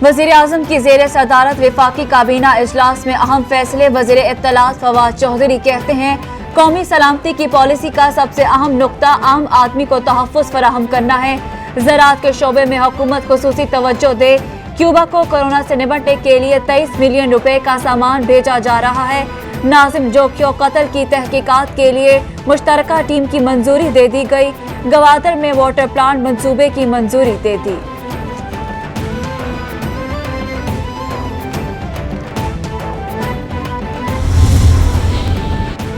वज़ीर-ए-आज़म की ज़ेर सदारत वफाकी काबीना इजलास में अहम फैसले। वज़ीर इत्तलात फवाद चौधरी कहते हैं, कौमी सलामती की पॉलिसी का सबसे अहम नुक्ता आम आदमी को तहफ़्फ़ुज़ फराहम करना है। ज़राअत के शोबे में हुकूमत खुसूसी तवज्जो दे। क्यूबा को कोरोना से निपटने के लिए 23 मिलियन रुपए का सामान भेजा जा रहा है। नाजिम जोखियों कत्ल की तहकीकात के लिए मुश्तरका टीम की मंजूरी दे दी गई। गवादर में वाटर प्लांट मंसूबे की मंजूरी दे दी।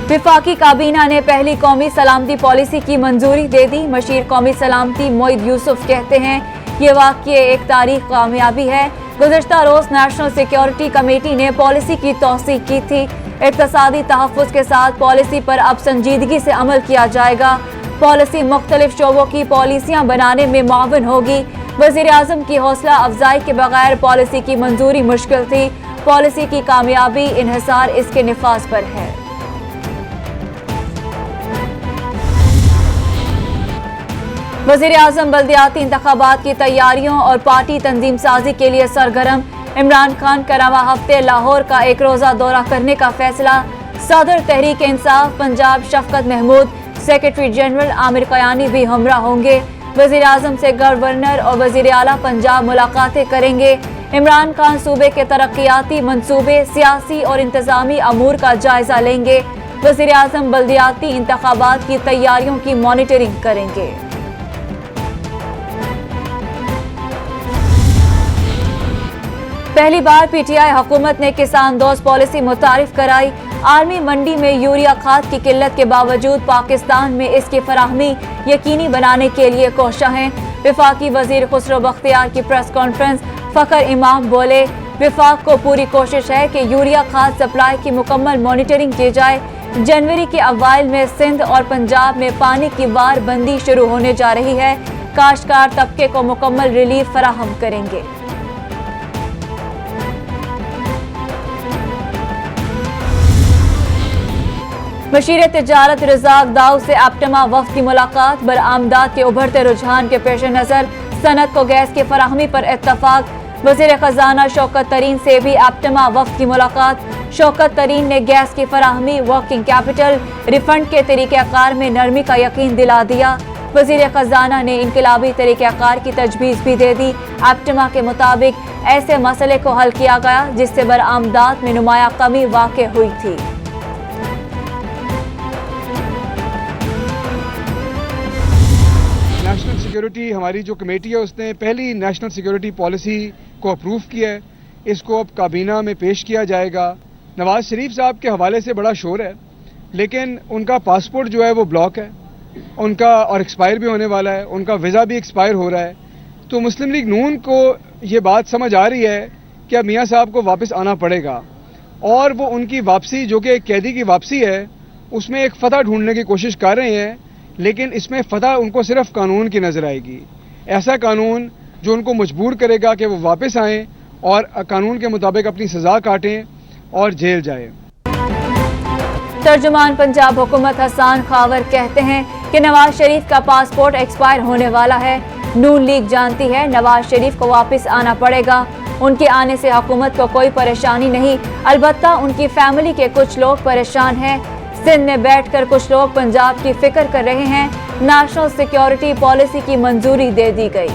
वफाकी काबीना ने पहली कौमी सलामती पॉलिसी की मंजूरी दे दी। मशीर कौमी सलामती मोईद यूसुफ कहते हैं, ये वाक़या एक तारीख कामयाबी है। गुज़श्ता रोज नेशनल सिक्योरिटी कमेटी ने पॉलिसी की तौसीक की थी। इक़्तिसादी तहफ़्फ़ुज़ के साथ पॉलिसी पर अब संजीदगी से अमल किया जाएगा। पॉलिसी मुख्तलिफ शोबों की पॉलिसियाँ बनाने में मुआविन होगी। वज़ीर-ए-आज़म की हौसला अफजाई के बगैर पॉलिसी की मंजूरी मुश्किल थी। पॉलिसी की कामयाबी इन्हिसार इसके निफाज पर है। वज़ीर-ए-आज़म बल्दियाती इंतखाबात की तैयारियों और पार्टी तंजीम साजी के लिए सरगर्म। इमरान खान का रवा हफ्ते लाहौर का एक रोज़ा दौरा करने का फैसला। सदर तहरीक इंसाफ पंजाब शफकत महमूद, सेक्रेटरी जनरल आमिर कयानी भी हमरा होंगे। वज़ीर-ए-आज़म से गवर्नर और वज़ीर आला पंजाब मुलाकातें करेंगे। इमरान खान सूबे के तरक्याती मंसूबे, सियासी और इंतजामी अमूर का जायजा लेंगे। वज़ीर-ए-आज़म बल्दियाती इंतखाबात की तैयारियों की मॉनिटरिंग करेंगे। पहली बार पीटीआई हुकूमत ने किसान दोस्त पॉलिसी मुतारिफ कराई। आर्मी मंडी में यूरिया खाद की किल्लत के बावजूद पाकिस्तान में इसकी फराहमी यकीनी बनाने के लिए कोशा है। वफाकी वजीर खुसरो बख्तियार की प्रेस कॉन्फ्रेंस। फखर इमाम बोले, वफाक को पूरी कोशिश है कि यूरिया खाद सप्लाई की मुकम्मल मॉनिटरिंग की जाए। जनवरी के अवाइल में सिंध और पंजाब में पानी की वार बंदी शुरू होने जा रही है। काश्तकार तबके को मुकम्मल रिलीफ फराहम करेंगे। मशीर तिजारत रज़ाक दाऊद से एप्टमा वफ्द की मुलाकात। बरआमदात के उभरते रुझान के पेश नज़र सनत को गैस की फराहमी पर इत्तफाक। वज़ीर खजाना शौकत तरीन से भी एप्टमा वफ्द की मुलाकात। शौकत तरीन ने गैस की फराहमी, वर्किंग कैपिटल, रिफंड के तरीक़ाकार में नरमी का यकीन दिला दिया। वज़ीर खजाना ने इनकलाबी तरीक़ाकार की तजवीज़ भी दे दी। एप्टमा के मुताबिक ऐसे मसले को हल किया गया जिससे बरआमदात में नुमाया कमी वाक़ हुई थी। नेशनल सिक्योरिटी हमारी जो कमेटी है उसने पहली नेशनल सिक्योरिटी पॉलिसी को अप्रूव किया है। इसको अब काबीना में पेश किया जाएगा। नवाज शरीफ साहब के हवाले से बड़ा शोर है, लेकिन उनका पासपोर्ट जो है वो ब्लॉक है उनका, और एक्सपायर भी होने वाला है। उनका वीज़ा भी एक्सपायर हो रहा है। तो मुस्लिम लीग नून को ये बात समझ आ रही है कि अब मियाँ साहब को वापस आना पड़ेगा, और वो उनकी वापसी जो कि एक कैदी की वापसी है उसमें एक फ़तह ढूंढने की कोशिश कर रहे हैं। लेकिन इसमें फ़तह उनको सिर्फ कानून की नज़र आएगी, ऐसा कानून जो उनको मजबूर करेगा कि वो वापस आएँ और कानून के मुताबिक अपनी सज़ा काटें और जेल जाए। तर्जुमान पंजाब हुकूमत हसन खावर कहते हैं कि नवाज शरीफ का पासपोर्ट एक्सपायर होने वाला है। नून लीग जानती है नवाज शरीफ को वापस आना पड़ेगा। उनके आने से हुकूमत को कोई परेशानी नहीं, अलबत्ता उनकी फैमिली के कुछ लोग परेशान हैं। सिंध में बैठकर कुछ लोग पंजाब की फिक्र कर रहे हैं। नेशनल सिक्योरिटी पॉलिसी की मंजूरी दे दी गई।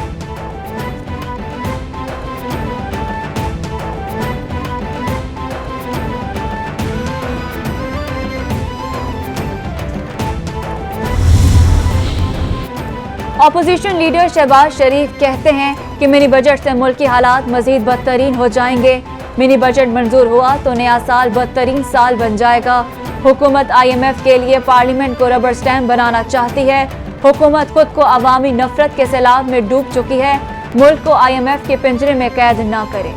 अपोजिशन लीडर शहबाज शरीफ कहते हैं कि मिनी बजट से मुल्की हालात मजीद बदतरीन हो जाएंगे। मिनी बजट मंजूर हुआ तो नया साल बदतरीन साल बन जाएगा। हुकूमत IMF के लिए पार्लियामेंट को रबर स्टैम्प बनाना चाहती है। हुकूमत खुद को अवामी नफरत के सैलाब में डूब चुकी है। मुल्क को IMF के पिंजरे में कैद न करे।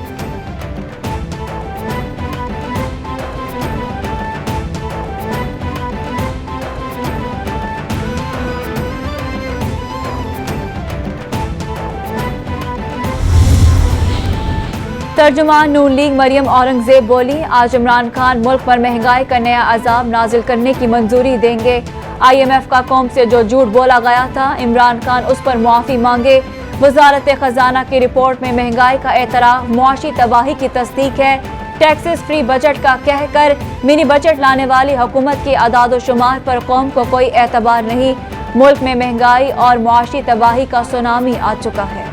तर्जुमान नून लीग मरियम औरंगजेब बोली, आज इमरान खान मुल्क पर महंगाई का नया अजाब नाजिल करने की मंजूरी देंगे। IMF का कौम से जो झूठ बोला गया था, इमरान खान उस पर मुआफी मांगे। वजारत खजाना की रिपोर्ट में महंगाई का एतराफ मुआशी तबाही की तस्दीक है। टैक्सेस फ्री बजट का कहकर मिनी बजट लाने वाली हुकूमत की अदाद-ओ-शुमार पर कौम को कोई एतबार नहीं। मुल्क में महंगाई और मुआशी तबाही का सुनामी आ चुका है।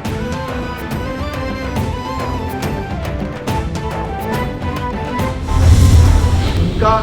उनका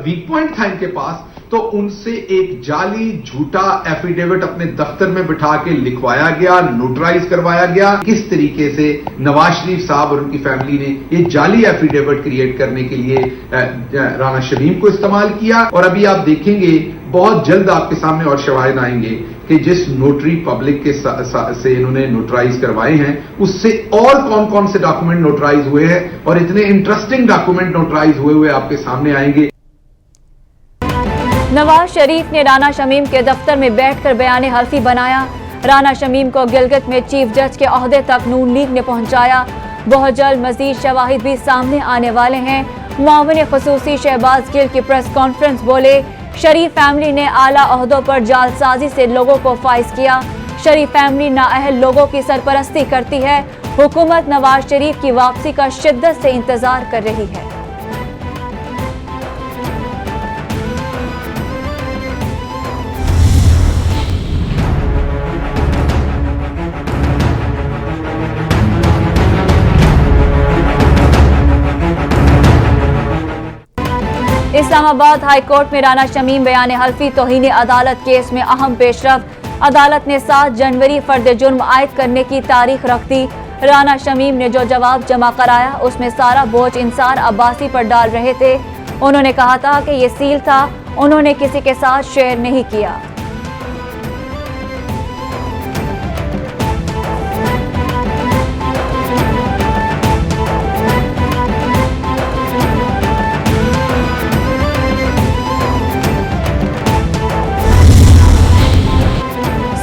वीक पॉइंट था इनके पास, तो उनसे एक जाली झूठा एफिडेविट अपने दफ्तर में बिठा के लिखवाया गया, नोटराइज करवाया गया। किस तरीके से नवाज शरीफ साहब और उनकी फैमिली ने ये जाली एफिडेविट क्रिएट करने के लिए राना शमीम को इस्तेमाल किया। और अभी आप देखेंगे बहुत जल्द आपके सामने और शवाहिद आएंगे कि जिस नोटरी पब्लिक के से इन्होंने नोटराइज करवाए हैं, उससे और कौन कौन से डॉक्यूमेंट नोटराइज हुए हैं और इतने इंटरेस्टिंग डॉक्यूमेंट नोटराइज हुए आपके सामने आएंगे। नवाज शरीफ ने राना शमीम के दफ्तर में बैठकर बयान हल्फी बनाया। राना शमीम को गिलगित में चीफ जज के ओहदे तक नून लीग ने पहुंचाया। बहुत जल्द मजीद शवाहिद भी सामने आने वाले हैं। मुआविन खुसूसी शहबाज गिल की प्रेस कॉन्फ्रेंस बोले, शरीफ फैमिली ने आला ओहदों पर जालसाजी से लोगों को फाइज किया। शरीफ फैमिली नाअहल लोगों की सरपरस्ती करती है। हुकूमत नवाज शरीफ की वापसी का शिद्दत से इंतजार कर रही है। इस्लामाबाद हाई कोर्ट में राना शमीम बयान हल्फी तौहीन अदालत केस में अहम पेशरफ। अदालत ने 7 जनवरी फर्द जुर्म आयद करने की तारीख रख दी। राना शमीम ने जो जवाब जमा कराया उसमें सारा बोझ इंसार अब्बासी पर डाल रहे थे। उन्होंने कहा था कि ये सील था, उन्होंने किसी के साथ शेयर नहीं किया।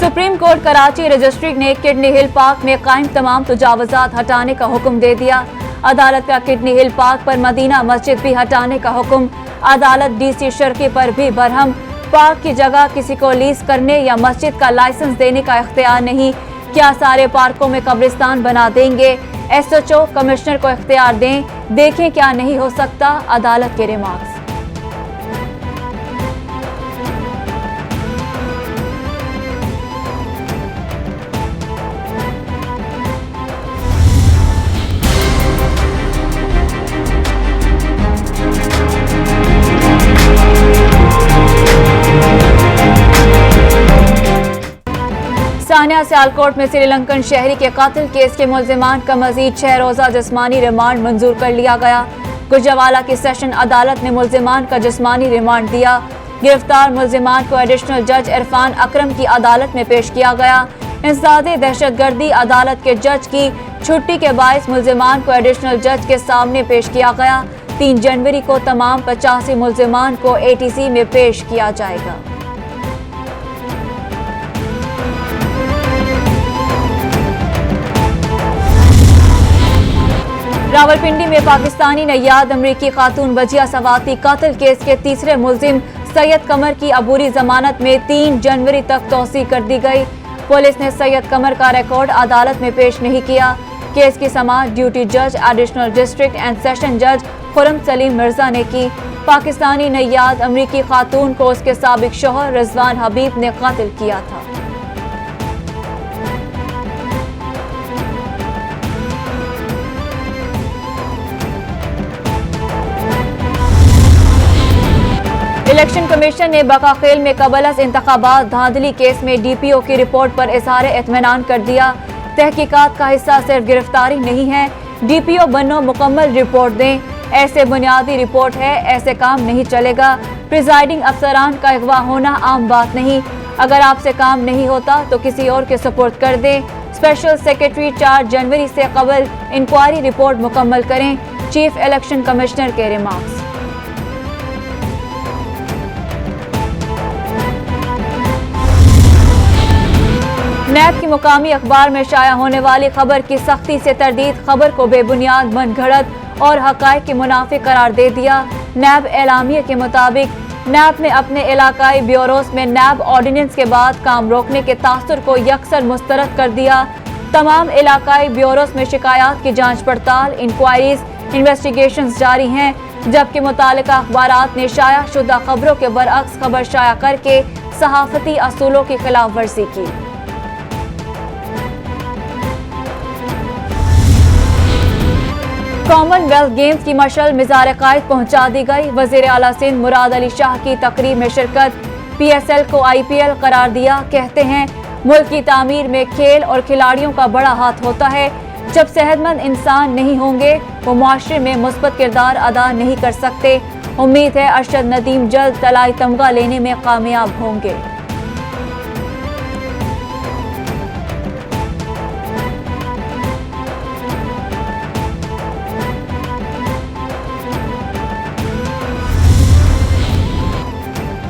सुप्रीम कोर्ट कराची रजिस्ट्री ने किडनी हिल पार्क में कायम तमाम तजावुजात हटाने का हुक्म दे दिया। अदालत का किडनी हिल पार्क पर मदीना मस्जिद भी हटाने का हुक्म। अदालत डीसी शर्की पर भी बरहम। पार्क की जगह किसी को लीज करने या मस्जिद का लाइसेंस देने का इख्तियार नहीं। क्या सारे पार्कों में कब्रिस्तान बना देंगे? एसएचओ कमिश्नर को इख्तियार दें, देखें क्या नहीं हो सकता। अदालत के रिमार्क्स। सानिया सियालकोट में श्रीलंकन शहरी के कातिल केस के मुल्जिमान का मजीद 6 रोजा जिस्मानी रिमांड मंजूर कर लिया गया। गुजरावाला की सेशन अदालत ने मुल्जिमान का जिस्मानी रिमांड दिया। गिरफ्तार मुल्जिमान को एडिशनल जज इरफान अकरम की अदालत में पेश किया गया। इंसदादे दहशतगर्दी अदालत के जज की छुट्टी के बायस मुल्जिमान को एडिशनल जज के सामने पेश किया गया। 3 जनवरी को तमाम 85 मुल्जिमान को एटीसी में पेश किया जाएगा। रावलपिंडी में पाकिस्तानी नैयाद अमरीकी खातून बजिया सवाती कातिल केस के तीसरे मुल्जिम सैयद कमर की अबूरी जमानत में 3 जनवरी तक तौसीक कर दी गई। पुलिस ने सैयद कमर का रिकॉर्ड अदालत में पेश नहीं किया। केस की समाअत ड्यूटी जज एडिशनल डिस्ट्रिक्ट एंड सेशन जज खुरम सलीम मिर्जा ने की। पाकिस्तानी नैयाद अमरीकी खातून को उसके साबिक शौहर रिजवान हबीब ने कातिल किया था। इलेक्शन कमीशन ने बकाखेल में कबल इंतखाबात धांधली केस में डीपीओ की रिपोर्ट पर इजहार इत्मीनान कर दिया। तहकीकात का हिस्सा सिर्फ गिरफ्तारी नहीं है। डीपीओ बनो मुकम्मल रिपोर्ट दें। ऐसे बुनियादी रिपोर्ट है, ऐसे काम नहीं चलेगा। प्रिजाइडिंग अफसरान का अगवा होना आम बात नहीं। अगर आपसे काम नहीं होता तो किसी और के सुपुर्द कर दें। स्पेशल सेक्रेटरी 4 जनवरी से कबल इंक्वायरी रिपोर्ट मुकम्मल करें। चीफ इलेक्शन कमिश्नर के रिमार्क्स। नैब की मुकामी अखबार में शाया होने वाली खबर की सख्ती से तरदीद, खबर को बेबुनियाद, मनगढ़ंत और हकायक के मुनाफे करार दे दिया। नैब एलामिया के मुताबिक नैब ने अपने इलाकाई ब्यूरोस में नैब ऑर्डिनेंस के बाद काम रोकने के तासुर को यकसर मुस्तरद कर दिया। तमाम इलाकाई ब्यूरोस में शिकायत की जांच पड़ताल, इंक्वायरीज, इन्वेस्टिगेशंस जारी हैं, जबकि मुतालिका अखबारात ने शाया शुदा खबरों के बरअक्स खबर शाया करके सहाफती असूलों की खिलाफ वर्जी की। कॉमनवेल्थ गेम्स की मशल मिज़ार कायद पहुंचा दी गई। वजीर आला सिंध मुराद अली शाह की तकरीब में शिरकत। PSL को IPL करार दिया। कहते हैं मुल्क की तामीर में खेल और खिलाड़ियों का बड़ा हाथ होता है। जब सेहतमंद इंसान नहीं होंगे वो मुआशरे में मुस्बत किरदार अदा नहीं कर सकते। उम्मीद है अरशद नदीम जल्द तलाई तमगा लेने में कामयाब होंगे।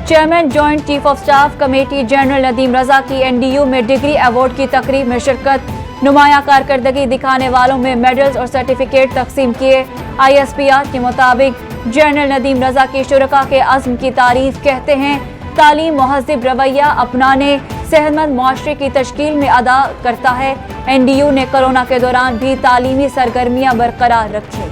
Chairman joint chief of staff committee general Nadeem Raza की NDU में डिग्री अवार्ड की तकरीब में शिरकत। नुमाया कारकर्दगी दिखाने वालों में मेडल्स और सर्टिफिकेट तकसीम किए। ISPR के मुताबिक जनरल नदीम रजा की शुरका के अज़्म की तारीफ। कहते हैं तालीम महज़िब रवैया अपनाने सेहतमंद मुआशरे की तश्कील में अदा करता है। NDU ने कोरोना के दौरान भी तालीमी सरगर्मियां बरकरार रखी।